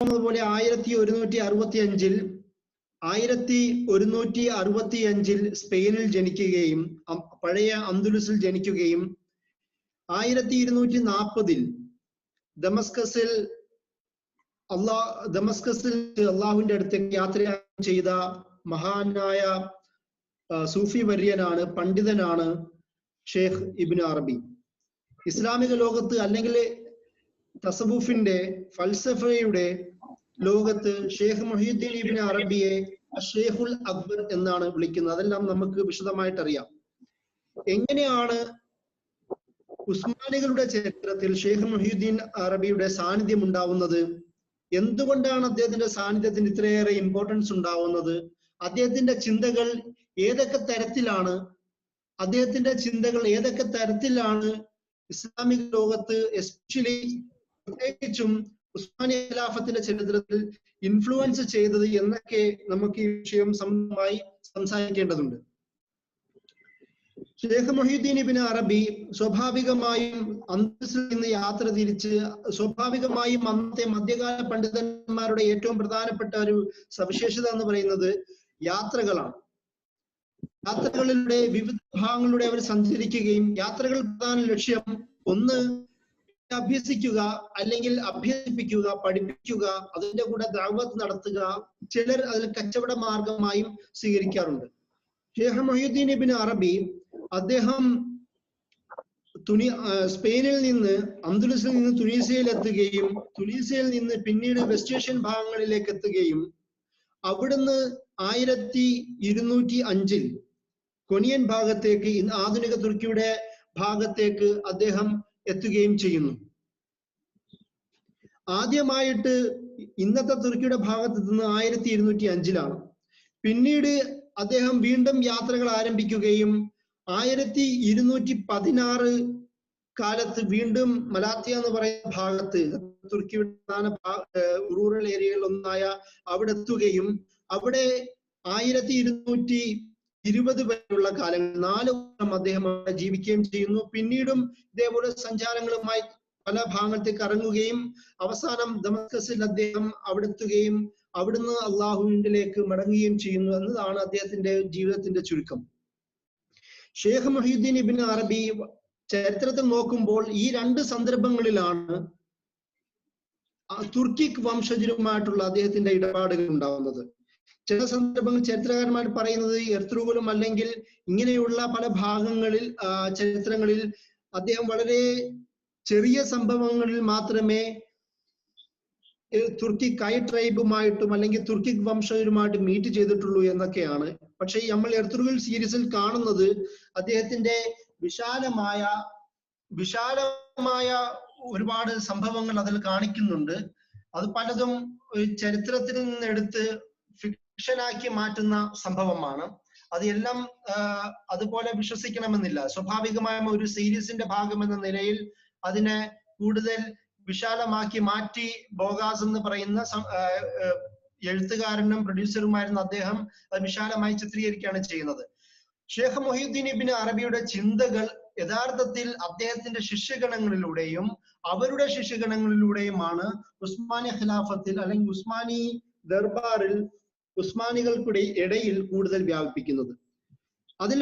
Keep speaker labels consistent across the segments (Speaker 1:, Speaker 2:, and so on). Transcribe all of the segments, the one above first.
Speaker 1: പോലെ 1165 സ്പെയിനിൽ ജനിക്കുകയും പഴയ അന്ദുലുസിൽ ജനിക്കുകയും 1240 ദമസ്കസിൽ അള്ളാഹുവിന്റെ അടുത്തേക്ക് യാത്ര ചെയ്ത മഹാനായ സൂഫി വര്യനാണ്, പണ്ഡിതനാണ് ഷേഖ് ഇബ്നു അറബി. ഇസ്ലാമിക ലോകത്ത് അല്ലെങ്കിൽ തസവുഫിന്റെ ഫൽസഫയുടെ ലോകത്ത് ഷേഖ് മുഹീദ്ദീൻ ഇബ്നു അറബിയെ ഷേഖുൽ അക്ബർ എന്നാണ് വിളിക്കുന്നത്. അതെല്ലാം നമുക്ക് വിശദമായിട്ട് അറിയാം. എങ്ങനെയാണ് ഉസ്മാനികളുടെ ചരിത്രത്തിൽ ഷേഖ് മുഹീദ്ദീൻ അറബിയുടെ സാന്നിധ്യം ഉണ്ടാവുന്നത്? എന്തുകൊണ്ടാണ് അദ്ദേഹത്തിന്റെ സാന്നിധ്യത്തിന് ഇത്രയേറെ ഇമ്പോർട്ടൻസ് ഉണ്ടാവുന്നത്? അദ്ദേഹത്തിന്റെ ചിന്തകൾ ഏതൊക്കെ തരത്തിലാണ് ഇസ്ലാമിക ലോകത്ത് എസ്പെഷ്യലി പ്രത്യേകിച്ചും ഉസ്മാനി ഖിലാഫത്തിന്റെ ചരിത്രത്തിൽ ഇൻഫ്ലുവൻസ് ചെയ്തത് എന്നൊക്കെ നമുക്ക് ഈ വിഷയം സംബന്ധമായി സംസാരിക്കേണ്ടതുണ്ട്. ഷേഖ് മുഹീദ്ദീൻ ഇബ്നു അറബി സ്വാഭാവികമായും അന്തസ്സിൽ നിന്ന് യാത്ര തിരിച്ച് സ്വാഭാവികമായും അന്നത്തെ മധ്യകാല പണ്ഡിതന്മാരുടെ ഏറ്റവും പ്രധാനപ്പെട്ട ഒരു സവിശേഷത എന്ന് പറയുന്നത് യാത്രകളാണ്. യാത്രകളിലൂടെ വിവിധ ഭാഗങ്ങളിലൂടെ അവർ സഞ്ചരിക്കുകയും യാത്രകളുടെ പ്രധാന ലക്ഷ്യം ഒന്ന് അഭ്യസിക്കുക, അല്ലെങ്കിൽ അഭ്യസിപ്പിക്കുക, പഠിപ്പിക്കുക, അതിന്റെ കൂടെ ദഅവത്ത് നടത്തുക. ചിലർ അതിൽ കച്ചവട മാർഗമായും സ്വീകരിക്കാറുണ്ട്. ഷേഖ് മുഹീദ്ദീൻ ഇബ്നു അറബി അദ്ദേഹം സ്പെയിനിൽ നിന്ന് അന്ദുലസിൽ നിന്ന് തുനീസിയയിൽ എത്തുകയും തുനീസിയയിൽ നിന്ന് പിന്നീട് വെസ്റ്റ് ഏഷ്യൻ ഭാഗങ്ങളിലേക്ക് എത്തുകയും അവിടുന്ന് 1205 കൊനിയൻ ഭാഗത്തേക്ക്, ആധുനിക തുർക്കിയുടെ ഭാഗത്തേക്ക് അദ്ദേഹം എത്തുകയും ചെയ്യുന്നു. ആദ്യമായിട്ട് ഇന്നത്തെ തുർക്കിയുടെ ഭാഗത്ത് എത്തുന്നത് 1205 പിന്നീട് അദ്ദേഹം വീണ്ടും യാത്രകൾ ആരംഭിക്കുകയും 1216 കാലത്ത് വീണ്ടും മലാത്തിയ എന്ന് പറയുന്ന ഭാഗത്ത്, തുർക്കിയുടെ പ്രധാന റൂറൽ ഏരിയകളിൽ ഒന്നായ അവിടെ എത്തുകയും അവിടെ 1220 വരെയുള്ള കാലങ്ങൾ 4 വർഷം അദ്ദേഹം അവിടെ ജീവിക്കുകയും ചെയ്യുന്നു. പിന്നീടും ഇതേപോലെ സഞ്ചാരങ്ങളുമായി പല ഭാഗത്തേക്ക് ഇറങ്ങുകയും അവസാനം ദമസ്കസിൽ അദ്ദേഹം അവിടെ എത്തുകയും അവിടുന്ന് അള്ളാഹുവിലേക്ക് മടങ്ങുകയും ചെയ്യുന്നു എന്നതാണ് അദ്ദേഹത്തിന്റെ ജീവിതത്തിന്റെ ചുരുക്കം. ഷേഖ് മുഹീദ്ദീൻ ഇബ്നു അറബി ചരിത്രത്തിൽ നോക്കുമ്പോൾ ഈ 2 സന്ദർഭങ്ങളിലാണ് തുർക്കിക് വംശജരുമായിട്ടുള്ള അദ്ദേഹത്തിന്റെ ഇടപാടുകൾ ഉണ്ടാവുന്നത്. ചില സന്ദർഭങ്ങൾ ചരിത്രകാരന്മാർ പറയുന്നത് എർത്തുഗലും അല്ലെങ്കിൽ ഇങ്ങനെയുള്ള പല ഭാഗങ്ങളിൽ ചരിത്രങ്ങളിൽ അദ്ദേഹം വളരെ ചെറിയ സംഭവങ്ങളിൽ മാത്രമേ തുർക്കിക് കൈ ട്രൈബുമായിട്ടും അല്ലെങ്കിൽ തുർക്കിക് വംശജരുമായിട്ട് മീറ്റ് ചെയ്തിട്ടുള്ളൂ എന്നൊക്കെയാണ്. പക്ഷെ നമ്മൾ എർത്തുഗൽ സീരീസിൽ കാണുന്നത് അദ്ദേഹത്തിന്റെ വിശാലമായ ഒരുപാട് സംഭവങ്ങൾ അതിൽ കാണിക്കുന്നുണ്ട്. അത് പലതും ചരിത്രത്തിൽ നിന്നെടുത്ത് ഫിക്ഷനാക്കി മാറ്റുന്ന സംഭവമാണ്. അതെല്ലാം അതുപോലെ വിശ്വസിക്കണമെന്നില്ല. സ്വാഭാവികമായ ഒരു സീരീസിന്റെ ഭാഗം എന്ന നിലയിൽ അതിനെ കൂടുതൽ വിശാലമാക്കി മാറ്റി ബോഗാസ് എന്ന് പറയുന്ന എഴുത്തുകാരനും പ്രൊഡ്യൂസറുമായിരുന്ന അദ്ദേഹം അത് വിശാലമായി ചിത്രീകരിക്കുകയാണ് ചെയ്യുന്നത്. ഷേഖ് മുഹീദ്ദീൻ ഇബ്നു അറബിയുടെ ചിന്തകൾ യഥാർത്ഥത്തിൽ അദ്ദേഹത്തിന്റെ ശിഷ്യഗണങ്ങളിലൂടെയും അവരുടെ ശിഷ്യഗണങ്ങളിലൂടെയുമാണ് ഉസ്മാനി ഖിലാഫത്തിൽ അല്ലെങ്കിൽ ഉസ്മാനി ദർബാറിൽ ഇടയിൽ കൂടുതൽ വ്യാപിപ്പിക്കുന്നത്. അതിൽ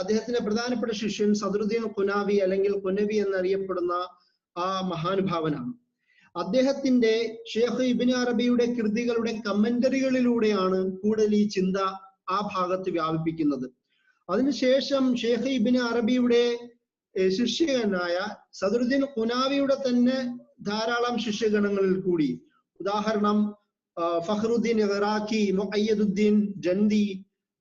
Speaker 1: അദ്ദേഹത്തിന്റെ പ്രധാനപ്പെട്ട ശിഷ്യൻ സദറുദ്ദീൻ ഖുനാവി അല്ലെങ്കിൽ ഖുനവി എന്നറിയപ്പെടുന്ന ആ മഹാനുഭാവനാണ്. അദ്ദേഹത്തിന്റെ ഷേഖ് ഇബ്നു അറബിയുടെ കൃതികളുടെ കമന്ററികളിലൂടെയാണ് കൂടുതൽ ഈ ചിന്ത ആ ഭാഗത്ത് വ്യാപിപ്പിക്കുന്നത്. അതിനുശേഷം ഷേഖ് ഇബ്നു അറബിയുടെ ശിഷ്യനായ സദറുദ്ദീൻ ഖുനാവിയുടെ തന്നെ ധാരാളം ശിഷ്യഗണങ്ങളിൽ കൂടി, ഉദാഹരണം ഫഖ്റുദ്ദീൻ ഇറാഖി, മുഅയ്യദുദ്ദീൻ ജന്ദി,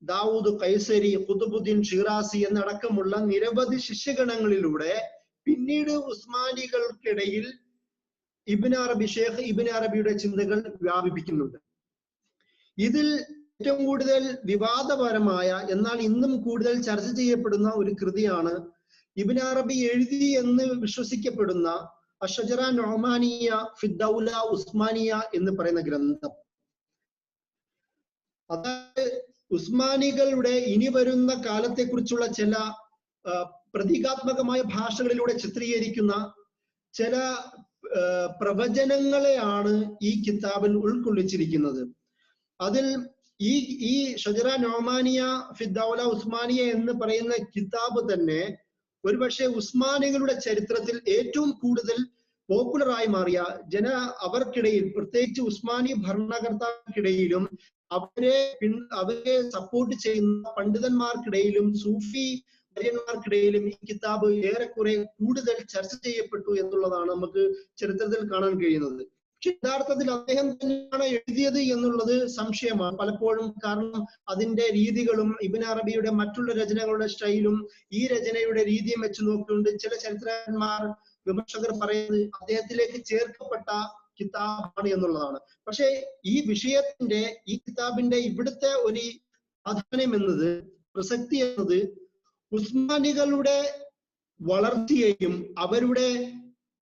Speaker 1: ദാവൂദ് ഖൈസരി, ഖുതുബുദ്ദീൻ ഷിറാസി എന്നടക്കമുള്ള നിരവധി ശിഷ്യഗണങ്ങളിലൂടെ പിന്നീട് ഉസ്മാനികൾക്കിടയിൽ ഷേഖ് ഇബ്നു അറബിയുടെ ചിന്തകൾ വ്യാപിപ്പിക്കുന്നുണ്ട്. ഇതിൽ ഏറ്റവും കൂടുതൽ വിവാദപരമായ എന്നാൽ ഇന്നും കൂടുതൽ ചർച്ച ചെയ്യപ്പെടുന്ന ഒരു കൃതിയാണ് ഇബ്നു അറബി എഴുതി എന്ന് വിശ്വസിക്കപ്പെടുന്ന അഷ്ജറ നൊമാനിയ ഫി ദൗല ഉസ്മാനിയ എന്ന് പറയുന്ന ഗ്രന്ഥം. അതായത് ഉസ്മാനികളുടെ ഇനി വരുന്ന കാലത്തെക്കുറിച്ചുള്ള ചില പ്രതീകാത്മകമായ ഭാഷകളിലൂടെ ചിത്രീകരിക്കുന്ന ചില പ്രവചനങ്ങളെയാണ് ഈ കിതാബിൽ ഉൾക്കൊള്ളിച്ചിരിക്കുന്നത്. അതിൽ ഈ ഷജറ നൊമാനിയ ഫി ദൗല ഉസ്മാനിയ എന്ന് പറയുന്ന കിതാബ് തന്നെ ഒരുപക്ഷെ ഉസ്മാനികളുടെ ചരിത്രത്തിൽ ഏറ്റവും കൂടുതൽ പോപ്പുലറായി മാറിയ അവർക്കിടയിൽ, പ്രത്യേകിച്ച് ഉസ്മാനി ഭരണകർത്താക്കൾക്കിടയിലും അവരെ സപ്പോർട്ട് ചെയ്യുന്ന പണ്ഡിതന്മാർക്കിടയിലും സൂഫി വര്യന്മാർക്കിടയിലും ഈ കിതാബ് ഏറെക്കുറെ കൂടുതൽ ചർച്ച ചെയ്യപ്പെട്ടു എന്നുള്ളതാണ് നമുക്ക് ചരിത്രത്തിൽ കാണാൻ കഴിയുന്നത്. പക്ഷെ യഥാർത്ഥത്തിൽ അദ്ദേഹം തന്നെയാണ് എഴുതിയത് എന്നുള്ളത് സംശയമാണ് പലപ്പോഴും. കാരണം അതിന്റെ രീതികളും ഇബ്നു അറബിയുടെ മറ്റുള്ള രചനകളുടെ സ്റ്റൈലും ഈ രചനയുടെ രീതിയും വെച്ച് നോക്കിക്കൊണ്ട് ചില ചരിത്രകാരന്മാർ, വിമർശകർ പറയുന്നത് അദ്ദേഹത്തിലേക്ക് ചേർക്കപ്പെട്ട കിതാബാണ് എന്നുള്ളതാണ്. പക്ഷെ ഈ വിഷയത്തിന്റെ, ഈ കിതാബിന്റെ ഇവിടുത്തെ ഒരു പ്രാധാന്യം എന്നത്, പ്രസക്തി എന്നത് ഉസ്മാനികളുടെ വളർച്ചയെയും അവരുടെ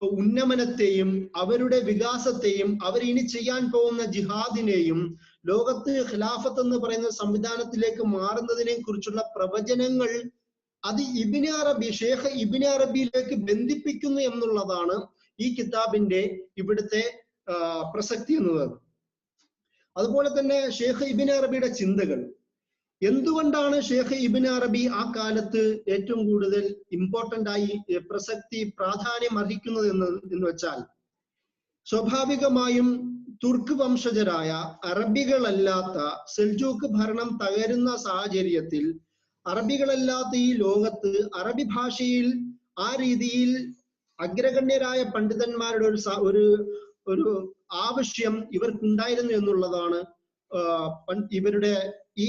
Speaker 1: ഉന്നമനത്തെയും അവരുടെ വികാസത്തെയും അവരിനി ചെയ്യാൻ പോകുന്ന ജിഹാദിനെയും ലോകത്ത് ഖിലാഫത്ത് എന്ന് പറയുന്ന സംവിധാനത്തിലേക്ക് മാറുന്നതിനെ കുറിച്ചുള്ള പ്രവചനങ്ങൾ അത് ഷേഖ് ഇബ്നു അറബിയിലേക്ക് ബന്ധിപ്പിക്കുന്നു എന്നുള്ളതാണ് ഈ കിതാബിന്റെ ഇവിടുത്തെ പ്രസക്തി എന്നത്. അതുപോലെ തന്നെ ഷേഖ് ഇബ്നു അറബിയുടെ ചിന്തകൾ, എന്തുകൊണ്ടാണ് ഷേഖ് ഇബ്നു അറബി ആ കാലത്ത് ഏറ്റവും കൂടുതൽ ഇമ്പോർട്ടന്റ് ആയി പ്രാധാന്യം അർഹിക്കുന്നത് എന്ന് വെച്ചാൽ, സ്വാഭാവികമായും തുർക്ക് വംശജരായ അറബികളല്ലാത്ത സെൽജൂക്ക് ഭരണം തകരുന്ന സാഹചര്യത്തിൽ അറബികളല്ലാത്ത ഈ ലോകത്ത് അറബി ഭാഷയിൽ ആ രീതിയിൽ അഗ്രഗണ്യരായ പണ്ഡിതന്മാരുടെ ഒരു ആവശ്യം ഇവർക്കുണ്ടായിരുന്നു എന്നുള്ളതാണ് ഇവരുടെ ഈ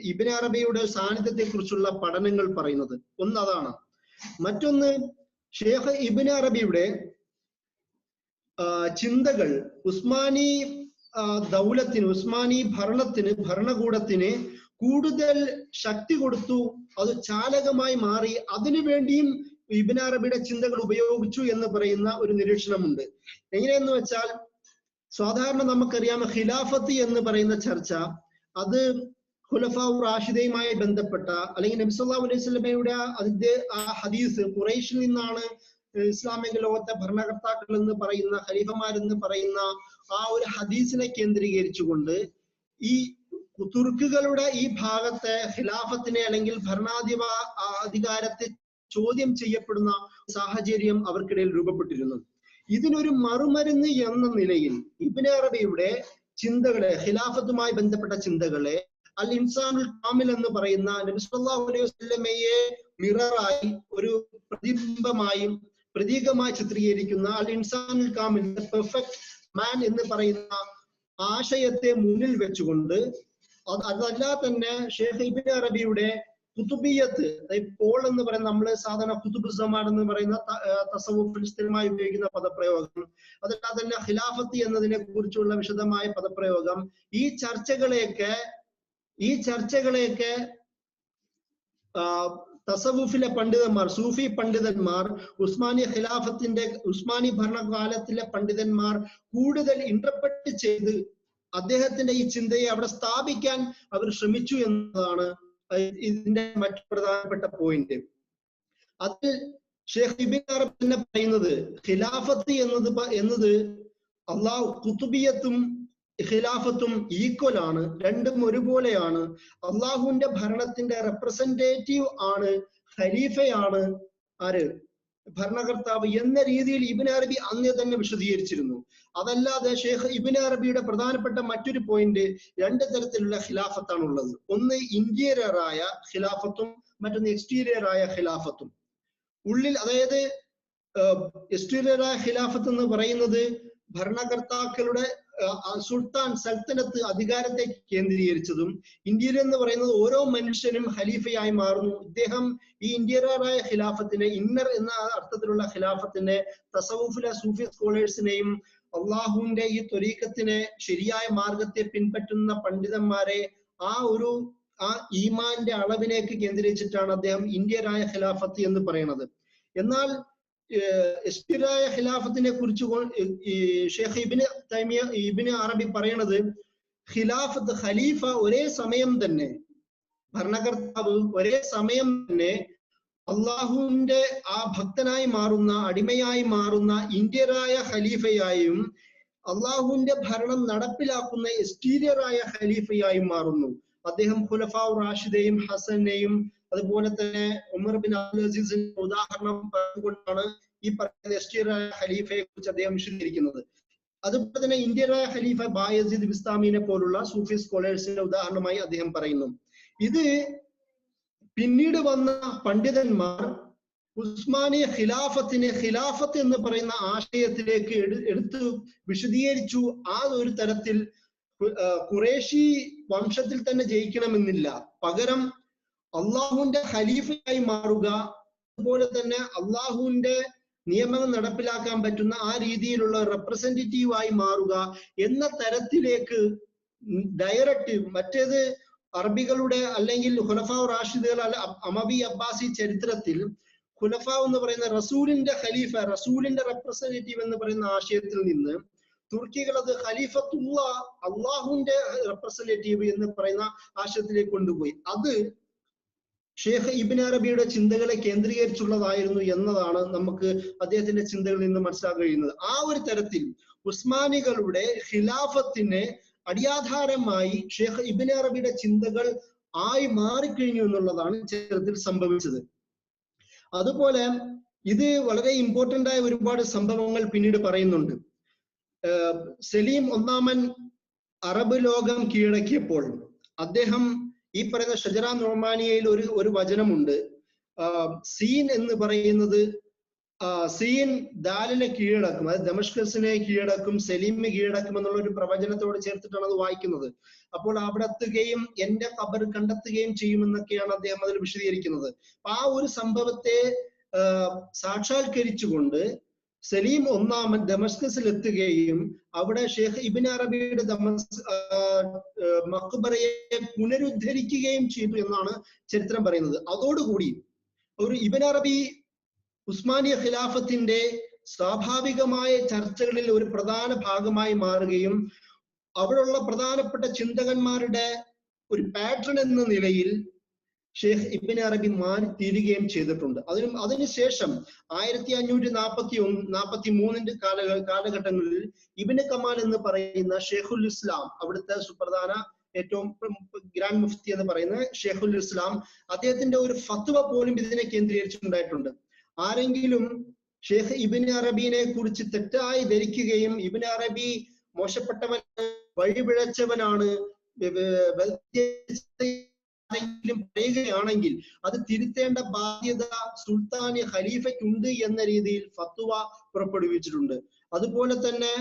Speaker 1: ഇബ്നു അറബിയുടെ സാന്നിധ്യത്തെ കുറിച്ചുള്ള പഠനങ്ങൾ പറയുന്നത്. ഒന്ന് അതാണ്. മറ്റൊന്ന്, ഷേഖ് ഇബ്നു അറബിയുടെ ചിന്തകൾ ഉസ്മാനി ദൗലത്തിന്, ഉസ്മാനി ഭരണകൂടത്തിന് കൂടുതൽ ശക്തി കൊടുത്തു, അത് ചാലകമായി മാറി. അതിനുവേണ്ടിയും ഇബ്നു അറബിയുടെ ചിന്തകൾ ഉപയോഗിച്ചു എന്ന് പറയുന്ന ഒരു നിരീക്ഷണമുണ്ട്. എങ്ങനെയെന്ന് വെച്ചാൽ, സാധാരണ നമുക്കറിയാം ഖിലാഫത്ത് എന്ന് പറയുന്ന ചർച്ച അത് ഖുലഫാ റാഷിദയുമായി ബന്ധപ്പെട്ട, അല്ലെങ്കിൽ നബി സല്ലല്ലാഹു അലൈഹി വസല്ലമയുടെ അതിന്റെ ആ ഹദീസ്, ഖുറൈശിൽ നിന്നാണ് ഇസ്ലാമിക ലോകത്തെ ഭരണകർത്താക്കൾ എന്ന് പറയുന്ന, ഖലീഫമാരെന്ന് പറയുന്ന ആ ഒരു ഹദീസിനെ കേന്ദ്രീകരിച്ചുകൊണ്ട് ഈ തുർക്കുകളുടെ ഈ ഭാഗത്തെ ഖിലാഫത്തിനെ അല്ലെങ്കിൽ അധികാരത്തെ ചോദ്യം ചെയ്യപ്പെടുന്ന സാഹചര്യം അവർക്കിടയിൽ രൂപപ്പെട്ടിരുന്നു. ഇതിനൊരു മറുമരുന്ന് എന്ന നിലയിൽ ഇബ്നു അറബിയുടെ ചിന്തകളെ, ഖിലാഫത്തുമായി ബന്ധപ്പെട്ട ചിന്തകളെ അൽ ഇൻസാനുൽ കാമിൽ എന്ന് പറയുന്ന നബി സല്ലല്ലാഹു അലൈഹി വസല്ലമയെ മിററായി, ഒരു പ്രതിബിംബമായും പ്രതീകമായി ചിത്രീകരിക്കുന്ന അൽ ഇൻസാനുൽ കാമിൽ, പെർഫെക്റ്റ് മാൻ എന്ന് പറയുന്ന ആശയത്തെ മുന്നിൽ വെച്ചുകൊണ്ട്, അതല്ല തന്നെ ഷേഖ് ഇബ്നു അറബിയുടെ കുതുബിയത്ത്, പോൾ എന്ന് പറയുന്ന, നമ്മൾ സാധാരണ കുതുബ് സമാൻ എന്ന് പറയുന്ന തസവുഫിൽ സ്ഥിരമായി ഉപയോഗിക്കുന്ന പദപ്രയോഗം, അതല്ലാതെ തന്നെ ഖിലാഫത്ത് എന്നതിനെ കുറിച്ചുള്ള വിശദമായ പദപ്രയോഗം, ഈ ചർച്ചകളെയൊക്കെ തസവുഫിലെ പണ്ഡിതന്മാർ, സൂഫി പണ്ഡിതന്മാർ, ഉസ്മാനി ഭരണകാലത്തിലെ പണ്ഡിതന്മാർ കൂടുതൽ ഇന്റർപ്രറ്റ് ചെയ്ത് അദ്ദേഹത്തിന്റെ ഈ ചിന്തയെ അവിടെ സ്ഥാപിക്കാൻ അവർ ശ്രമിച്ചു എന്നതാണ് ഇതിന്റെ മറ്റു പ്രധാനപ്പെട്ട പോയിന്റ്. അതിൽ ഷേഖ് ഇബ്നു അറബി തന്നെ പറയുന്നത്, ഖിലാഫത്ത് എന്നത് അള്ളാഹു, ഖുതുബിയത്തും ഖിലാഫത്തും ഈക്വൽ ആണ്, രണ്ടും ഒരുപോലെയാണ്. അള്ളാഹുവിന്റെ ഭരണത്തിന്റെ റെപ്രസെന്റേറ്റീവ് ആണ്, ഖലീഫയാണ് ആര്, ഭരണകർത്താവ് എന്ന രീതിയിൽ ഇബ്നു അറബി അന്നേ തന്നെ വിശദീകരിച്ചിരുന്നു. അതല്ലാതെ ഷേഖ് ഇബ്നു അറബിയുടെ പ്രധാനപ്പെട്ട മറ്റൊരു പോയിന്റ്, രണ്ട് തരത്തിലുള്ള ഖിലാഫത്താണ് ഉള്ളത്. ഒന്ന് ഇന്റീരിയർ ആയ ഖിലാഫത്തും മറ്റൊന്ന് എക്സ്റ്റീരിയർ ആയ ഖിലാഫത്തും. ഉള്ളിൽ, അതായത് എക്സ്റ്റീരിയർ ആയ ഖിലാഫത്ത് എന്ന് പറയുന്നത് ഭരണകർത്താക്കളുടെ സുൽത്താൻ, സൽത്തനത്ത്, അധികാരത്തെ കേന്ദ്രീകരിച്ചതും, ഇന്റീരിയർ എന്ന് പറയുന്നത് ഓരോ മനുഷ്യനും ഖലീഫയായി മാറുന്നു. ഇദ്ദേഹം ഈ ഇന്റീരിയറായ ഖിലാഫത്തിനെ, ഇന്നർ എന്ന അർത്ഥത്തിലുള്ള ഖിലാഫത്തിനെ തസവുഫിലെ സൂഫി സ്കോളേഴ്സിനെയും അള്ളാഹുവിന്റെ ഈ ത്വരീഖത്തിനെ, ശരിയായ മാർഗത്തെ പിൻപറ്റുന്ന പണ്ഡിതന്മാരെ ആ ഈമാന്റെ അളവിലേക്ക് കേന്ദ്രീകരിച്ചിട്ടാണ് അദ്ദേഹം ഇന്ത്യരായ ഖിലാഫത്ത് എന്ന് പറയുന്നത്. എന്നാൽ എസ്റ്റിറായ ഖിലാഫത്തിനെ കുറിച്ച് ഷേഖ് ഇബ്നു അറബി പറയണത്, ഖിലാഫത്ത്, ഖലീഫ ഒരേ സമയം തന്നെ, ഭരണകർത്താവ് ഒരേ സമയം തന്നെ അള്ളാഹുവിന്റെ ആ ഭക്തനായി മാറുന്ന, അടിമയായി മാറുന്ന ഇന്ത്യരായ ഖലീഫയായും അള്ളാഹുവിന്റെ ഭരണം നടപ്പിലാക്കുന്ന എക്സ്റ്റീരിയറായ ഖലീഫയായും മാറുന്നു. അദ്ദേഹം ഖുലഫാ റാഷിദയും ഹസനെയും അതുപോലെ തന്നെ ഉമർ ബിൻ അബ്ദുൽ അസീസിന്റെ ഉദാഹരണം പറഞ്ഞുകൊണ്ടാണ് ഈ പറയുന്ന എക്സ്റ്റീരിയറായ ഖലീഫയെ കുറിച്ച് അദ്ദേഹം വിശദീകരിക്കുന്നത്. അതുപോലെ തന്നെ ഇന്ത്യയിലെ ഖലീഫ ബായസീദ് ബിസ്താമിനെ പോലുള്ള സൂഫി സ്കോളേഴ്സിന്റെ ഉദാഹരണമായി അദ്ദേഹം പറയുന്നു. ഇത് പിന്നീട് വന്ന പണ്ഡിതന്മാർ ഉസ്മാനിയ ഖിലാഫത്തിനെ ഖിലാഫത്ത് എന്ന് പറയുന്ന ആശയത്തിലേക്ക് എടുത്തു വിശദീകരിച്ചു. ആ ഒരു തരത്തിൽ ഖുറേഷി വംശത്തിൽ തന്നെ ജയിക്കണമെന്നില്ല, പകരം അള്ളാഹുവിന്റെ ഖലീഫയായി മാറുക, അതുപോലെ തന്നെ അള്ളാഹുവിന്റെ നിയമങ്ങൾ നടപ്പിലാക്കാൻ പറ്റുന്ന ആ രീതിയിലുള്ള റെപ്രസെന്റേറ്റീവായി മാറുക എന്ന തരത്തിലേക്ക് ഡയറക്റ്റ്. മറ്റേത് അറബികളുടെ അല്ലെങ്കിൽ ഖുലഫാ റാഷിദുകൾ അല്ല അമവി അബ്ബാസി ചരിത്രത്തിൽ ഖുലഫ എന്ന് പറയുന്ന റസൂലിന്റെ ഖലീഫ, റസൂലിന്റെ റെപ്രസെന്റേറ്റീവ് എന്ന് പറയുന്ന ആശയത്തിൽ നിന്ന് തുർക്കികൾ അത് ഖലീഫത്തുള്ള അള്ളാഹുവിന്റെ റെപ്രസെന്റേറ്റീവ് എന്ന് പറയുന്ന ആശയത്തിലേക്ക് കൊണ്ടുപോയി. അത് ഷേഖ് ഇബ്ൻ അറബിയുടെ ചിന്തകളെ കേന്ദ്രീകരിച്ചുള്ളതായിരുന്നു എന്നതാണ് നമുക്ക് അദ്ദേഹത്തിന്റെ ചിന്തകളിൽ നിന്ന് മനസ്സിലാക്കാൻ കഴിയുന്നത്. ആ ഒരു തരത്തിൽ ഉസ്മാനികളുടെ ഖിലാഫത്തിനെ അടിയാധാരമായി ഷേഖ് ഇബ്ൻ അറബിയുടെ ചിന്തകൾ ആയി മാറിക്കഴിഞ്ഞു എന്നുള്ളതാണ് ചരിത്രത്തിൽ സംഭവിച്ചത്. അതുപോലെ ഇത് വളരെ ഇമ്പോർട്ടന്റ് ആയ ഒരുപാട് സംഭവങ്ങൾ പിന്നീട് പറയുന്നുണ്ട്. സലീം ഒന്നാമൻ അറബ് ലോകം കീഴടക്കിയപ്പോൾ അദ്ദേഹം ഈ പറയുന്ന ഷജറ നൊമാനിയയിൽ ഒരു വചനമുണ്ട്. സീൻ എന്ന് പറയുന്നത് സീൻ ദാലിനെ കീഴടക്കും, അത് ദമഷ്കസിനെ കീഴടക്കും, സലീമിനെ കീഴടക്കും എന്നുള്ള ഒരു പ്രവചനത്തോട് ചേർത്തിട്ടാണ് അത് വായിക്കുന്നത്. അപ്പോൾ അവിടെ എത്തുകയും എന്റെ ഖബർ കണ്ടെത്തുകയും ചെയ്യുമെന്നൊക്കെയാണ് അദ്ദേഹം അതിൽ വിശദീകരിക്കുന്നത്. ആ ഒരു സംഭവത്തെ സാക്ഷാത്കരിച്ചുകൊണ്ട് സലീം ഒന്നാമൻ ദമസ്കസിൽ എത്തുകയും അവിടെ ഷേഖ് ഇബ്ൻ അറബിയുടെ മഖ്ബറയെ പുനരുദ്ധരിക്കുകയും ചെയ്തു എന്നാണ് ചരിത്രം പറയുന്നത്. അതോടുകൂടി ഒരു ഇബ്ൻ അറബി ഉസ്മാനിയ ഖിലാഫത്തിന്റെ സ്വാഭാവികമായ ചർച്ചകളിൽ ഒരു പ്രധാന ഭാഗമായി മാറുകയും അവിടെയുള്ള പ്രധാനപ്പെട്ട ചിന്തകന്മാരുടെ ഒരു പാറ്റേൺ എന്ന നിലയിൽ ഷേഖ് ഇബ്ൻ അറബി മാറി തീരുകയും ചെയ്തിട്ടുണ്ട്. അതിനുശേഷം 1543 കാലഘട്ടങ്ങളിൽ ഇബ്നു കമാൽ എന്ന് പറയുന്ന ഷേഖുൽ ഇസ്ലാം, അവിടുത്തെ സുപ്രധാന ഏറ്റവും ഗ്രാൻഡ് മുഫ്തി എന്ന് പറയുന്ന ഷേഖുൽ ഇസ്ലാം, അദ്ദേഹത്തിന്റെ ഒരു ഫത്വ പോലും ഇതിനെ കേന്ദ്രീകരിച്ചിട്ടുണ്ടായിട്ടുണ്ട്. ആരെങ്കിലും ഷേഖ് ഇബ്ൻ അറബിനെ കുറിച്ച് തെറ്റായി ധരിക്കുകയും ഇബ്ൻ അറബി മോശപ്പെട്ടവൻ, വഴിപിഴച്ചവനാണ്, പറയുകയാണെങ്കിൽ അത് തിരുത്തേണ്ട ബാധ്യത സുൽത്താന് ഖലീഫയ്ക്കുണ്ട് എന്ന രീതിയിൽ ഫത്വ പുറപ്പെടുവിച്ചിട്ടുണ്ട്. അതുപോലെ തന്നെ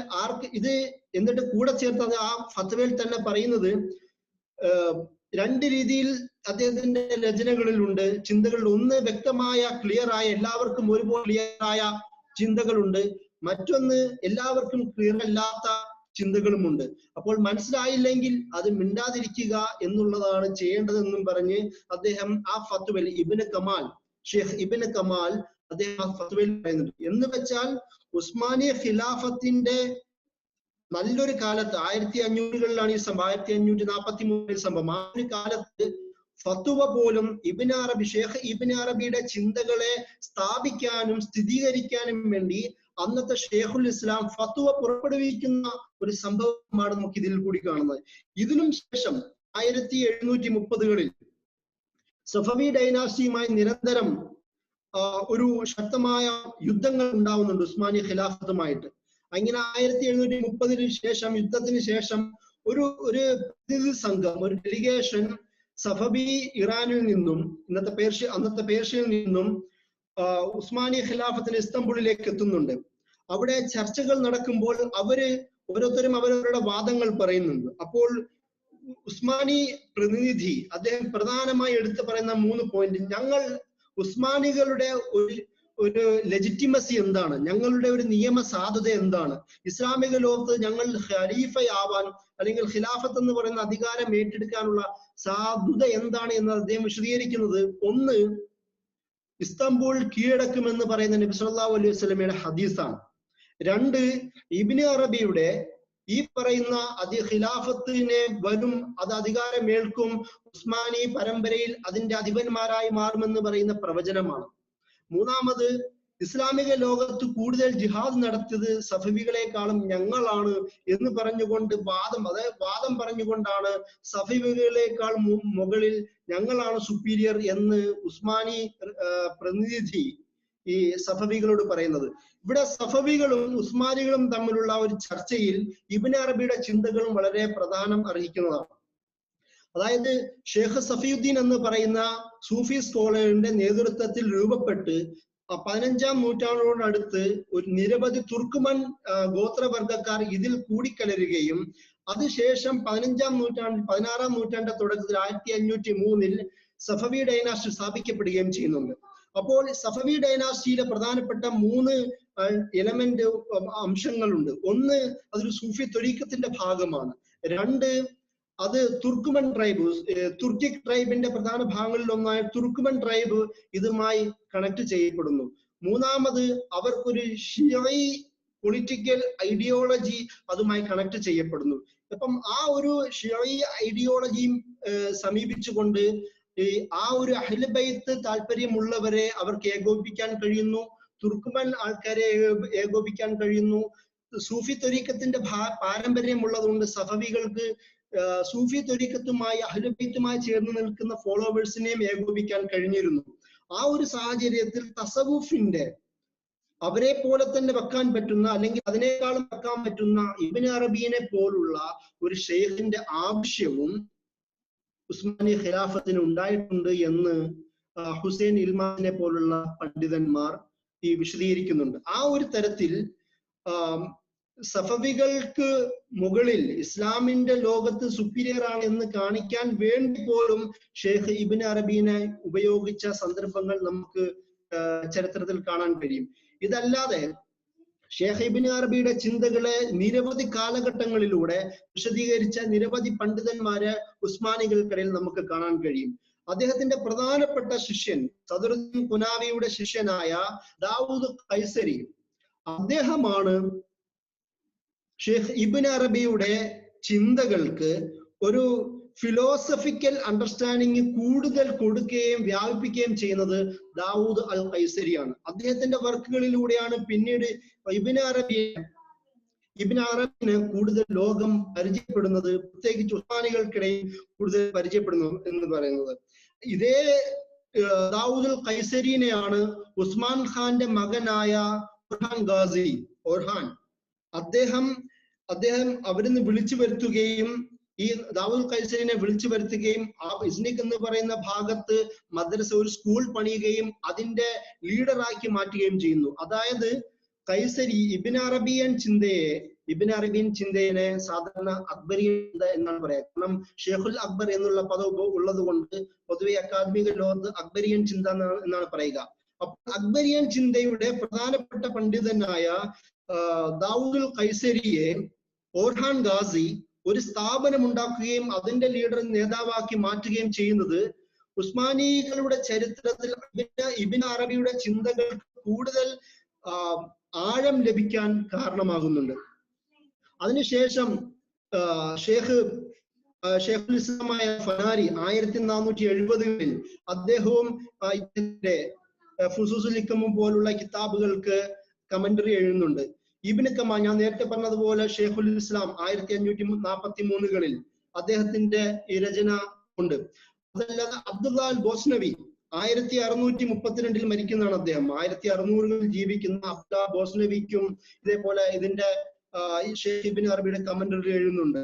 Speaker 1: ഇത് എന്നിട്ട് കൂടെ ചേർത്ത് ആ ഫത്വയിൽ തന്നെ പറയുന്നത് രണ്ട് രീതിയിൽ അദ്ദേഹത്തിന്റെ രചനകളിലുണ്ട്, ചിന്തകളിൽ. ഒന്ന് വ്യക്തമായ ക്ലിയർ ആയ എല്ലാവർക്കും ഒരുപോലെ ക്ലിയർ ആയ ചിന്തകളുണ്ട്, മറ്റൊന്ന് എല്ലാവർക്കും ക്ലിയർ അല്ലാത്ത ചിന്തകളുമുണ്ട്. അപ്പോൾ മനസ്സിലായില്ലെങ്കിൽ അത് മിണ്ടാതിരിക്കുക എന്നുള്ളതാണ് ചെയ്യേണ്ടതെന്നും പറഞ്ഞ് അദ്ദേഹം ആ ഫത്വയിൽ ഷേഖ് ഇബ്നു കമാൽ അദ്ദേഹം ആ ഫത്വയിൽ പറയുന്നുണ്ട്. എന്ന് വെച്ചാൽ ഉസ്മാനിയ ഖിലാഫത്തിന്റെ നല്ലൊരു കാലത്ത് 1500-കളിലാണ് ഈ സംഭവം, 1543 സംഭവം. ആ ഒരു കാലത്ത് ഫത്വ പോലും ഷേഖ് ഇബ്ൻ അറബിയുടെ ചിന്തകളെ സ്ഥാപിക്കാനും സ്ഥിരീകരിക്കാനും വേണ്ടി അന്നത്തെ ഷേഖുൽ ഇസ്ലാം ഫത്വ പുറപ്പെടുവിക്കുന്ന ഒരു സംഭവമാണ് നമുക്ക് ഇതിൽ കൂടി കാണുന്നത്. ഇതിനും ശേഷം 1730-കളിൽ സഫവി ഡൈനാസ്റ്റിയുമായി നിരന്തരം ഒരു ശക്തമായ യുദ്ധങ്ങൾ ഉണ്ടാവുന്നുണ്ട് ഉസ്മാനിയ ഖിലാഫത്തുമായിട്ട്. അങ്ങനെ 1730-ന് ശേഷം, യുദ്ധത്തിന് ശേഷം ഒരു പ്രതിനിധി സംഘം, ഒരു ഡെലിഗേഷൻ സഫവി ഇറാനിൽ നിന്നും അന്നത്തെ പേർഷ്യയിൽ നിന്നും ഉസ്മാനിയ ഖിലാഫത്തിന് ഇസ്തംബുളിലേക്ക് എത്തുന്നുണ്ട്. അവിടെ ചർച്ചകൾ നടക്കുമ്പോൾ ഓരോരുത്തരും അവരവരുടെ വാദങ്ങൾ പറയുന്നുണ്ട്. അപ്പോൾ ഉസ്മാനി പ്രതിനിധി അദ്ദേഹം പ്രധാനമായി എടുത്തു പറയുന്ന 3 പോയിന്റ്: ഞങ്ങൾ ഉസ്മാനികളുടെ ഒരു ലെജിറ്റിമസി എന്താണ്, ഞങ്ങളുടെ ഒരു നിയമ സാധുത എന്താണ്, ഇസ്ലാമിക ലോകത്ത് ഞങ്ങൾ ഖലീഫയാവാൻ അല്ലെങ്കിൽ ഖിലാഫത്ത് എന്ന് പറയുന്ന അധികാരം ഏറ്റെടുക്കാനുള്ള സാധുത എന്താണ് എന്ന് അദ്ദേഹം വിശദീകരിക്കുന്നത്. ഒന്ന്, ഇസ്താംബൂൾ കീഴടക്കുമെന്ന് പറയുന്ന നബി സല്ലല്ലാഹു അലൈഹി വസല്ലമയുടെ ഹദീസാണ്. 2, ഇബ്നു അറബിയുടെ ഈ പറയുന്ന ഖിലാഫത്തിനെ വരും, അത് അധികാരമേൽക്കും, ഉസ്മാനി പരമ്പരയിൽ അതിന്റെ അധിപന്മാരായി മാറുമെന്ന് പറയുന്ന പ്രവചനമാണ്. മൂന്നാമത്, ഇസ്ലാമിക ലോകത്ത് കൂടുതൽ ജിഹാദ് നടത്തിയത് സഫവികളെക്കാളും ഞങ്ങളാണ് എന്ന് പറഞ്ഞുകൊണ്ട് വാദം പറഞ്ഞുകൊണ്ടാണ് സഫവികളെക്കാൾ മുകളിൽ ഞങ്ങളാണ് സുപ്പീരിയർ എന്ന് ഉസ്മാനി പ്രതിനിധി ഈ സഫവികളോട് പറയുന്നത്. ഇവിടെ സഫവികളും ഉസ്മാനികളും തമ്മിലുള്ള ഒരു ചർച്ചയിൽ ഇബ്നു അറബിയുടെ ചിന്തകളും വളരെ പ്രാധാന്യം അർഹിക്കുന്നതാണ്. അതായത് ഷേഖ് സഫിയുദ്ദീൻ എന്ന് പറയുന്ന സൂഫി സ്കോളറിന്റെ നേതൃത്വത്തിൽ രൂപപ്പെട്ട് 15-ാം നൂറ്റാണ്ടിനോടടുത്ത് ഒരു നിരവധി തുർക്കുമൻ ഗോത്രവർഗക്കാർ ഇതിൽ കൂടിക്കലരുകയും അതിനുശേഷം 16-ാം നൂറ്റാണ്ടിന്റെ തുടക്കത്തിൽ 1503-ൽ സഫവി ഡൈനാസ്റ്റി സ്ഥാപിക്കപ്പെടുകയും ചെയ്യുന്നുണ്ട്. അപ്പോൾ സഫവി ഡൈനാസ്റ്റിയിലെ പ്രധാനപ്പെട്ട 3 എലമെന്റ് അംശങ്ങളുണ്ട്. ഒന്ന്, അതൊരു സൂഫി ത്വരീഖത്തിന്റെ ഭാഗമാണ്. 2, അത് തുർക്കുമൻ ട്രൈബ്, തുർക്കിക് ട്രൈബിന്റെ പ്രധാന ഭാഗങ്ങളിൽ ഒന്നായ തുർക്കുമൻ ട്രൈബ് ഇതുമായി കണക്ട് ചെയ്യപ്പെടുന്നു. 3-മത്, അവർക്കൊരു ഷിയഈ പൊളിറ്റിക്കൽ ഐഡിയോളജി അതുമായി കണക്ട് ചെയ്യപ്പെടുന്നു. അപ്പം ആ ഒരു ഷിയഈ ഐഡിയോളജിയും സമീപിച്ചുകൊണ്ട് ആ ഒരു അഹ്ലു ബൈത്ത് താല്പര്യമുള്ളവരെ അവർക്ക് ഏകോപിപ്പിക്കാൻ കഴിയുന്നു, തുർക്കുമൻ ആൾക്കാരെ ഏകോപിപ്പിക്കാൻ കഴിയുന്നു. സൂഫി ത്വരീഖത്തിന്റെ പാരമ്പര്യമുള്ളതുകൊണ്ട് സഫവികൾക്ക് സൂഫി ത്വരീഖത്തുമായി അഹ്ലു ബൈത്തുമായി ചേർന്ന് നിൽക്കുന്ന ഫോളോവേഴ്സിനെയും ഏകോപിക്കാൻ കഴിഞ്ഞിരുന്നു. ആ ഒരു സാഹചര്യത്തിൽ തസവുഫിന്റെ അവരെ പോലെ തന്നെ വെക്കാൻ പറ്റുന്ന, അല്ലെങ്കിൽ അതിനേക്കാളും വെക്കാൻ പറ്റുന്ന ഇബ്നു അറബിയെ പോലുള്ള ഒരു ഷെയ്ഖിന്റെ ആവശ്യവും ഉസ്മാനി ഖിലാഫത്തിന് ഉണ്ടായിട്ടുണ്ട് എന്ന് ഹുസൈൻ ഇൽമാനെ പോലുള്ള പണ്ഡിതന്മാർ വിശദീകരിക്കുന്നുണ്ട്. ആ ഒരു തരത്തിൽ സഫവികൾക്ക് മുകളിൽ ഇസ്ലാമിന്റെ ലോകത്ത് സുപ്പീരിയർ ആണ് എന്ന് കാണിക്കാൻ വേണ്ടി പോലും ഷെയ്ഖ് ഇബ്നു അറബീനെ ഉപയോഗിച്ച സന്ദർഭങ്ങൾ നമുക്ക് ചരിത്രത്തിൽ കാണാൻ കഴിയും. ഇതല്ലാതെ ഷെയ്ഖ് ഇബ്നു അറബിയുടെ ചിന്തകളെ നിരവധി കാലഘട്ടങ്ങളിലൂടെ വിശദീകരിച്ച നിരവധി പണ്ഡിതന്മാരെ ഉസ്മാനികൾക്കിടയിൽ നമുക്ക് കാണാൻ കഴിയും. അദ്ദേഹത്തിന്റെ പ്രധാനപ്പെട്ട ശിഷ്യൻ സദറുദ്ദീൻ കുനാവിയുടെ ശിഷ്യനായ ദാവൂദ് ഖൈസരി, അദ്ദേഹമാണ് ഷെയ്ഖ് ഇബ്നു അറബിയുടെ ചിന്തകൾക്ക് ഒരു ഫിലോസഫിക്കൽ അണ്ടർസ്റ്റാൻഡിങ് കൂടുതൽ കൊടുക്കുകയും വ്യാപിപ്പിക്കുകയും ചെയ്യുന്നത് ദാവൂദ് അൽ ഖൈസരിയാണ്. അദ്ദേഹത്തിന്റെ വർക്കുകളിലൂടെയാണ് പിന്നീട് ഇബ്നു അറബിന് കൂടുതൽ ലോകം പരിചയപ്പെടുന്നത്, പ്രത്യേകിച്ച് ഉസ്മാനികൾക്കിടയിൽ കൂടുതൽ പരിചയപ്പെടുന്നു എന്ന് പറയുന്നത്. ഇതേ ദാവൂദ് അൽ ഖൈസരിനെയാണ് ഉസ്മാൻ ഖാന്റെ മകനായ ഓർഹാൻ ഗാസി, അദ്ദേഹം അവരിന്ന് വിളിച്ചു വരുത്തുകയും ഈ ദാവൂദ് ഖൈസരിനെ വിളിച്ചു വരുത്തുകയും ആ ഇസ്നിക് എന്ന് പറയുന്ന ഭാഗത്ത് മദ്രസ, ഒരു സ്കൂൾ പണിയുകയും അതിന്റെ ലീഡറാക്കി മാറ്റുകയും ചെയ്യുന്നു. അതായത് ഖൈസരി ഇബ്നു അറബിയൻ ചിന്തയെ സാധാരണ അക്ബരിയൻ ചിന്ത എന്നാണ് പറയാം. കാരണം ഷെയ്ഖുൽ അക്ബർ എന്നുള്ള പദം ഉള്ളത് കൊണ്ട് പൊതുവെ അക്കാദമിക ലോകത്ത് അക്ബരിയൻ ചിന്ത എന്നാണ് പറയുക. അപ്പോൾ അക്ബരിയൻ ചിന്തയുടെ പ്രധാനപ്പെട്ട പണ്ഡിതനായ ദാവൂദുൽ ഖൈസരിയെ ഓർഹാൻ ഗാസി ഒരു സ്ഥാപനം ഉണ്ടാക്കുകയും അതിന്റെ ലീഡർ നേതാവാക്കി മാറ്റുകയും ചെയ്യുന്നത് ഉസ്മാനികളുടെ ചരിത്രത്തിൽ ഇബ്നു അറബിയുടെ ചിന്തകൾക്ക് കൂടുതൽ ആഴം ലഭിക്കാൻ കാരണമാകുന്നുണ്ട്. അതിനുശേഷം ഷെയ്ഖുൽ ഇസ്ലാമായ ഫനാരി 1470-കളിൽ അദ്ദേഹവും ഇതിന്റെ ഫുസൂസുൽ ഹിക്കം പോലുള്ള കിതാബുകൾക്ക് കമന്ററി എഴുതുന്നുണ്ട്. ഇബ്നു കമാ, ഞാൻ നേരത്തെ പറഞ്ഞതുപോലെ ഷെയ്ഖുൽ ഇസ്ലാം 1543-കളിൽ അദ്ദേഹത്തിന്റെ ഈ രചന ഉണ്ട്. അതല്ലാതെ അബ്ദുല്ലാ അൽ ബോസ്നവി 1632-ൽ മരിക്കുന്നതാണ് അദ്ദേഹം. 1600-കളിൽ ജീവിക്കുന്ന അബ്ദുല്ലാ ബോസ്നവിക്കും ഇതേപോലെ ഇതിന്റെ ഷെയ്ഖ് ഇബ്നു അറബിയുടെ കമന്ററി എഴുതുന്നുണ്ട്.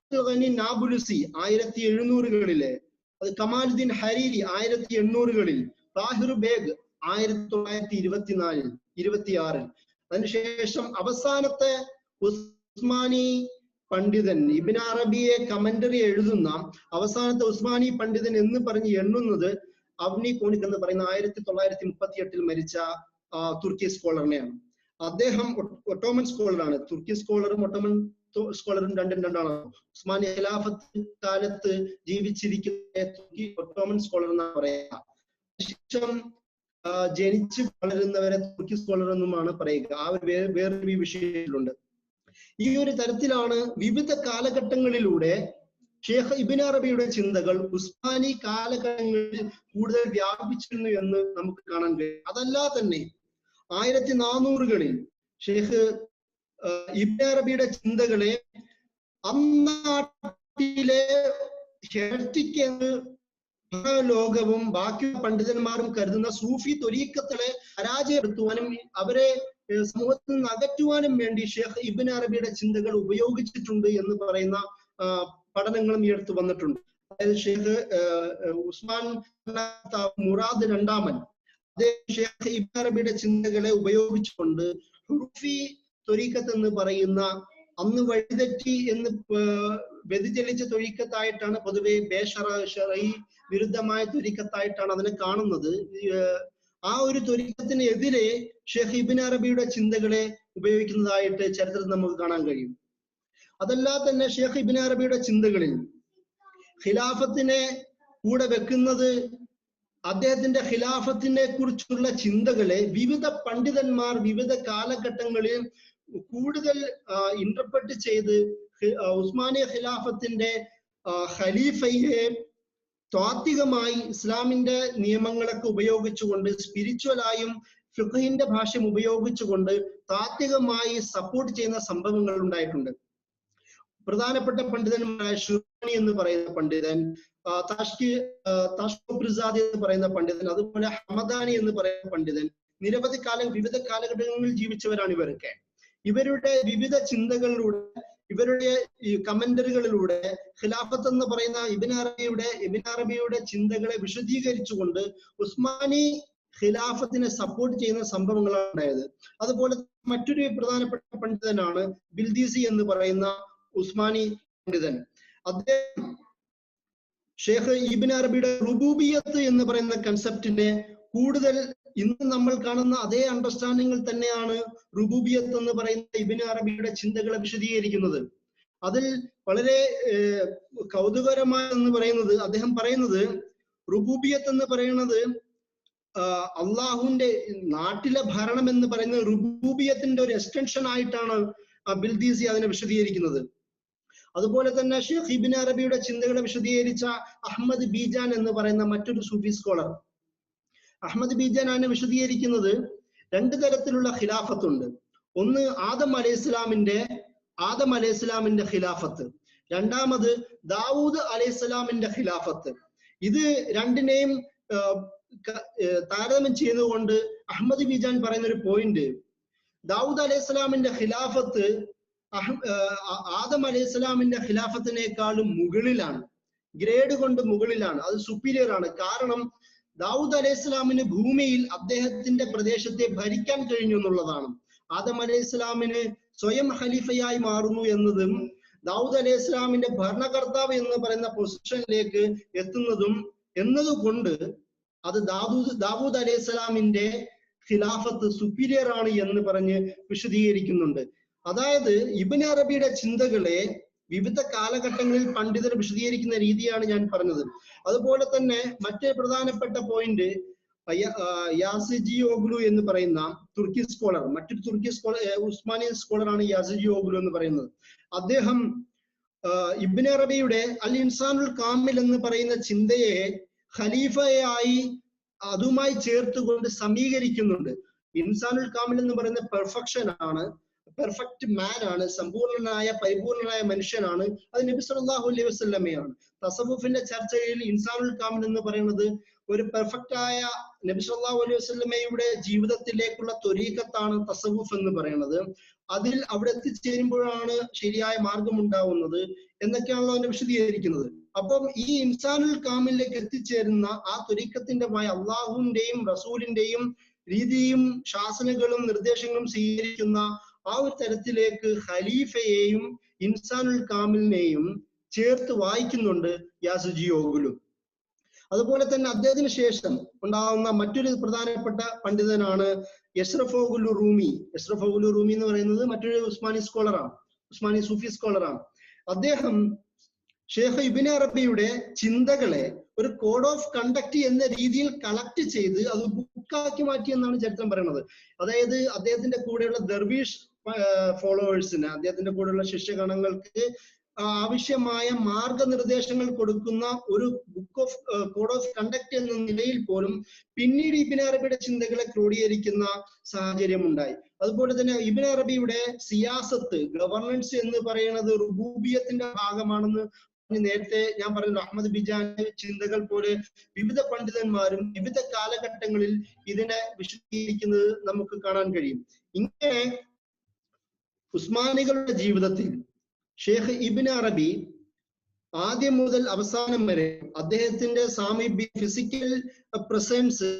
Speaker 1: അബ്ദുൽ ഗനി നാബുലുസി 1700-കളിലെ, അത് കമാലുദ്ദീൻ ഹരീരി 1800-കളിൽ, താഹിർ ബേഗ് 1924-26. അതിനുശേഷം അവസാനത്തെ ഉസ്മാനി പണ്ഡിതൻ, ഇബ്നു അറബിയെ കമന്ററി എഴുതുന്ന അവസാനത്തെ ഉസ്മാനി പണ്ഡിതൻ എന്ന് പറഞ്ഞ് എണ്ണുന്നത് അവ്നി കോണിക് എന്ന് പറയുന്ന 1938-ൽ മരിച്ച തുർക്കി സ്കോളറിനെയാണ്. അദ്ദേഹം ഒട്ടോമൻ സ്കോളറാണ്. തുർക്കി സ്കോളറും ഒട്ടോമൻ സ്കോളറും രണ്ടാണ്. ഉസ്മാനി ഖിലാഫത്ത് കാലത്ത് ജീവിച്ചിരിക്കുന്ന തുർക്കി ഒട്ടോമൻ സ്കോളർ എന്നാണ് പറയുക. ശേഷം ജനിച്ച് വളരുന്നവരെ തുർക്കി സ്കോളർ എന്നുമാണ് പറയുക. ആ വേറൊരു വിഷയത്തിലുണ്ട്. ഈ ഒരു തരത്തിലാണ് വിവിധ കാലഘട്ടങ്ങളിലൂടെ ഷേഖ് ഇബ്നു അറബിയുടെ ചിന്തകൾ ഉസ്മാനി കാലഘട്ടങ്ങളിൽ കൂടുതൽ വ്യാപിച്ചിരുന്നു എന്ന് നമുക്ക് കാണാൻ കഴിയും. അതല്ല തന്നെ 1400-കളിൽ ഷേഖ് ഇബ്നു അറബിയുടെ ചിന്തകളെ അന്നാട്ടിലെ ഹെററ്റിക് എന്ന് ലോകവും ബാക്കി പണ്ഡിതന്മാരും കരുതുന്ന സൂഫി ത്വരീഖത്തുകളെ പരാജയപ്പെടുത്തുവാനും അവരെ സമൂഹത്തിൽ നിന്ന് അകറ്റുവാനും വേണ്ടി ഷേഖ് ഇബ്നു അറബിയുടെ ചിന്തകൾ ഉപയോഗിച്ചിട്ടുണ്ട് എന്ന് പറയുന്ന പഠനങ്ങളും ഈ അടുത്ത് വന്നിട്ടുണ്ട്. അതായത് ഷേഖ് ഉസ്മാൻ മുറാദ് രണ്ടാമൻ അദ്ദേഹം ഷേഖ് ഇബ്നു അറബിയുടെ ചിന്തകളെ ഉപയോഗിച്ചുകൊണ്ട് ഹുറൂഫി ത്വരീഖത്ത് എന്ന് പറയുന്ന അന്ന് വഴിതെറ്റി എന്ന് വ്യതിചലിച്ച ത്വരീഖത്തായിട്ടാണ് പൊതുവെ ബേഷറഈ വിരുദ്ധമായ ത്വരീഖത്തായിട്ടാണ് അതിനെ കാണുന്നത്. ആ ഒരു ത്വരീഖത്തിനെതിരെ ഷേഖ് ഇബ്നു അറബിയുടെ ചിന്തകളെ ഉപയോഗിക്കുന്നതായിട്ട് ചരിത്രത്തിൽ നമുക്ക് കാണാൻ കഴിയും. അതല്ലാതെ തന്നെ ഷേഖ് ഇബ്നു അറബിയുടെ ചിന്തകളിൽ ഖിലാഫത്തിനെ കൂടെ വെക്കുന്നത് അദ്ദേഹത്തിന്റെ ഖിലാഫത്തിനെ കുറിച്ചുള്ള ചിന്തകളെ വിവിധ പണ്ഡിതന്മാർ വിവിധ കാലഘട്ടങ്ങളിൽ കൂടുതൽ ഇന്റർപ്രറ്റ് ചെയ്ത് ഉസ്മാനിയ ഖിലാഫത്തിന്റെ ഖലീഫയെ താത്വികമായി ഇസ്ലാമിന്റെ നിയമങ്ങളൊക്കെ ഉപയോഗിച്ചുകൊണ്ട് സ്പിരിച്വലായും ഫിഖഹിന്റെ ഭാഷയും ഉപയോഗിച്ചുകൊണ്ട് താത്വികമായി സപ്പോർട്ട് ചെയ്യുന്ന സംഭവങ്ങൾ ഉണ്ടായിട്ടുണ്ട്. പ്രധാനപ്പെട്ട പണ്ഡിതന്മാരായ ഷുറാനി എന്ന് പറയുന്ന പണ്ഡിതൻ, താഷ്കോപ്രിസാദി എന്ന് പറയുന്ന പണ്ഡിതൻ, അതുപോലെ ഹമദാനി എന്ന് പറയുന്ന പണ്ഡിതൻ, നിരവധി വിവിധ കാലഘട്ടങ്ങളിൽ ജീവിച്ചവരാണ് ഇവരൊക്കെ. ഇവരുടെ വിവിധ ചിന്തകളിലൂടെ ഇവരുടെ ഈ കമന്ററികളിലൂടെ ഖിലാഫത്ത് എന്ന് പറയുന്ന ഇബ്നു അറബിയുടെ ചിന്തകളെ വിശദീകരിച്ചുകൊണ്ട് ഉസ്മാനി ഖിലാഫത്തിനെ സപ്പോർട്ട് ചെയ്യുന്ന സംഭവങ്ങളാണ് ഉണ്ടായത്. അതുപോലെ മറ്റൊരു പ്രധാനപ്പെട്ട പണ്ഡിതനാണ് ബിൽദീസി എന്ന് പറയുന്ന ഉസ്മാനി പണ്ഡിതൻ. അദ്ദേഹം ഷേഖ് ഇബ്നു അറബിയുടെ റുബൂബിയത്ത് എന്ന് പറയുന്ന കൺസെപ്റ്റിനെ കൂടുതൽ ഇന്ന് നമ്മൾ കാണുന്ന അതേ അണ്ടർസ്റ്റാൻഡിങ്ങിൽ തന്നെയാണ് റുബൂബിയത്ത് എന്ന് പറയുന്ന ഇബ്നു അറബിയുടെ ചിന്തകളെ വിശദീകരിക്കുന്നത്. അതിൽ വളരെ കൗതുകരമായ പറയുന്നത് അദ്ദേഹം പറയുന്നത് റുബൂബിയത്ത് എന്ന് പറയുന്നത് അള്ളാഹുവിന്റെ നാട്ടിലെ ഭരണം എന്ന് പറയുന്നത് റുബൂബിയത്തിന്റെ ഒരു എക്സ്റ്റൻഷൻ ആയിട്ടാണ് ബിൽദീസി അതിനെ വിശദീകരിക്കുന്നത്. അതുപോലെ തന്നെ ഷേഖ് ഇബ്നു അറബിയുടെ ചിന്തകളെ വിശദീകരിച്ച അഹമ്മദ് ബീജാൻ എന്ന് പറയുന്ന മറ്റൊരു സൂഫി സ്കോളർ, അഹമ്മദ് ബീജാൻ അതിനെ വിശദീകരിക്കുന്നത് രണ്ട് തരത്തിലുള്ള ഖിലാഫത്തുണ്ട്. ഒന്ന് ആദം അലൈഹിസ്സലാമിന്റെ ഖിലാഫത്ത്, രണ്ടാമത് ദാവൂദ് അലൈഹിസ്സലാമിന്റെ ഖിലാഫത്ത്. ഇത് രണ്ടിനെയും താരതമ്യം ചെയ്തുകൊണ്ട് അഹമ്മദ് ബീജാൻ പറയുന്ന ഒരു പോയിന്റ്, ദാവൂദ് അലൈഹിസ്സലാമിന്റെ ഖിലാഫത്ത് ആദം അലൈഹിസ്സലാമിന്റെ ഖിലാഫത്തിനേക്കാളും മുകളിലാണ്, ഗ്രേഡ് കൊണ്ട് മുകളിലാണ്, അത് സുപ്പീരിയർ ആണ്. കാരണം ദാവൂദ് അലൈഹിസ്സലാമിന് ഭൂമിയിൽ അദ്ദേഹത്തിന്റെ പ്രദേശത്തെ ഭരിക്കാൻ കഴിഞ്ഞു എന്നുള്ളതാണ്. ആദം അലൈഹിസ്സലാമിന് സ്വയം ഖലീഫയായി മാറുന്നു എന്നതും ദാവൂദ് അലൈഹിസ്സലാമിന്റെ ഭരണകർത്താവ് എന്ന് പറയുന്ന പൊസിഷനിലേക്ക് എത്തുന്നതും എന്നതുകൊണ്ട് അത് ദാവൂദ് അലൈഹിസ്സലാമിന്റെ ഖിലാഫത്ത് സുപ്പീരിയർ ആണ് എന്ന് പറഞ്ഞ് വിശദീകരിക്കുന്നുണ്ട്. അതായത് ഇബ്നു അറബിയുടെ ചിന്തകളെ വിവിധ കാലഘട്ടങ്ങളിൽ പണ്ഡിതർ വിശദീകരിക്കുന്ന രീതിയാണ് ഞാൻ പറഞ്ഞത്. അതുപോലെ തന്നെ മറ്റേ പ്രധാനപ്പെട്ട പോയിന്റ് യാസിജിയോഗ്ലു എന്ന് പറയുന്ന തുർക്കി സ്കോളർ, മറ്റൊരു തുർക്കി സ്കോളർ, ഉസ്മാനിയൻ സ്കോളറാണ് യാസിജിയോഗ്ലു എന്ന് പറയുന്നത്. അദ്ദേഹം ഇബ്നു അറബിയുടെ അൽ ഇൻസാനുൽ കാമിൽ എന്ന് പറയുന്ന ചിന്തയെ ഖലീഫയായി അതുമായി ചേർത്തുകൊണ്ട് സമീകരിക്കുന്നുണ്ട്. ഇൻസാനുൽ കാമിൽ എന്ന് പറയുന്ന പെർഫെക്ഷൻ ആണ്, പെർഫെക്റ്റ് മാൻ ആണ്, പരിപൂർണനായ മനുഷ്യനാണ്. അത് നബി സല്ലല്ലാഹു അലൈഹി വസല്ലമയാണ്. തസവുഫിന്റെ ചർച്ചയിൽ ഇൻസാനുൽ കാമിൽ എന്ന് പറയുന്നത് ഒരു പെർഫെക്റ്റ് ആയ നബി സല്ലല്ലാഹു അലൈഹി വസല്ലമയുടെ ജീവിതത്തിലേക്കുള്ള ത്വരീഖത്താണ് തസവുഫ് എന്ന് പറയുന്നത്. അതിൽ അവിടെ എത്തിച്ചേരുമ്പോഴാണ് ശരിയായ മാർഗം ഉണ്ടാവുന്നത് എന്നൊക്കെയാണല്ലോ അതിനെ വിശദീകരിക്കുന്നത്. അപ്പം ഈ ഇൻസാനുൽ കാമിലേക്ക് എത്തിച്ചേരുന്ന ആ ത്വരീഖത്തിന്റെ അള്ളാഹുവിന്റെയും റസൂലിന്റെയും രീതിയും ശാസനകളും നിർദ്ദേശങ്ങളും സ്വീകരിക്കുന്ന ആ ഒരു തരത്തിലേക്ക് ഖലീഫയെയും ഇൻസാനുൽ കാമിലിനെയും ചേർത്ത് വായിക്കുന്നുണ്ട് യാസിജിയോഗ്ലു. അതുപോലെ തന്നെ അദ്ദേഹത്തിന് ശേഷം ഉണ്ടാകുന്ന മറ്റൊരു പ്രധാനപ്പെട്ട പണ്ഡിതനാണ് യസ്റഫോഗ്ലു റൂമി. യസ്റഫോഗ്ലു റൂമി എന്ന് പറയുന്നത് മറ്റൊരു ഉസ്മാനി സ്കോളറാണ്, ഉസ്മാനി സൂഫി സ്കോളറാണ്. അദ്ദേഹം ഷേഖ് ഇബ്നു അറബിയുടെ ചിന്തകളെ ഒരു കോഡ് ഓഫ് കണ്ടക്ട് എന്ന രീതിയിൽ കളക്ട് ചെയ്ത് അത് ബുക്കാക്കി മാറ്റി എന്നാണ് ചരിത്രം പറയുന്നത്. അതായത് അദ്ദേഹത്തിന്റെ കൂടെയുള്ള ദർവീഷ് ഫോളോവേഴ്സിന്, അദ്ദേഹത്തിന്റെ കൂടെയുള്ള ശിഷ്യഗണങ്ങൾക്ക് ആവശ്യമായ മാർഗനിർദ്ദേശങ്ങൾ കൊടുക്കുന്ന ഒരു book of code of conduct എന്ന നിലയിൽ പോലും പിന്നീട് ഇബ്നു അറബിയുടെ ചിന്തകളെ ക്രോഡീകരിക്കുന്ന സാഹചര്യം ഉണ്ടായി. അതുപോലെ തന്നെ ഇബ്നു അറബിയുടെ സിയാസത്ത്, ഗവർണൻസ് എന്ന് പറയുന്നത് റുബൂബിയത്തിന്റെ ഭാഗമാണെന്ന് നേരത്തെ ഞാൻ പറഞ്ഞു. അഹമ്മദ് ബിജാന്റെ ചിന്തകൾ പോലെ വിവിധ പണ്ഡിതന്മാരും വിവിധ കാലഘട്ടങ്ങളിൽ ഇതിനെ വിശദീകരിക്കുന്നത് നമുക്ക് കാണാൻ കഴിയും. ഇങ്ങനെ ഉസ്മാനികളുടെ ജീവിതത്തിൽ ഷേഖ് ഇബ്നു അറബി ആദ്യം മുതൽ അവസാനം വരെ അദ്ദേഹത്തിന്റെ സാമീപ്യ, ഫിസിക്കൽ പ്രസൻസ്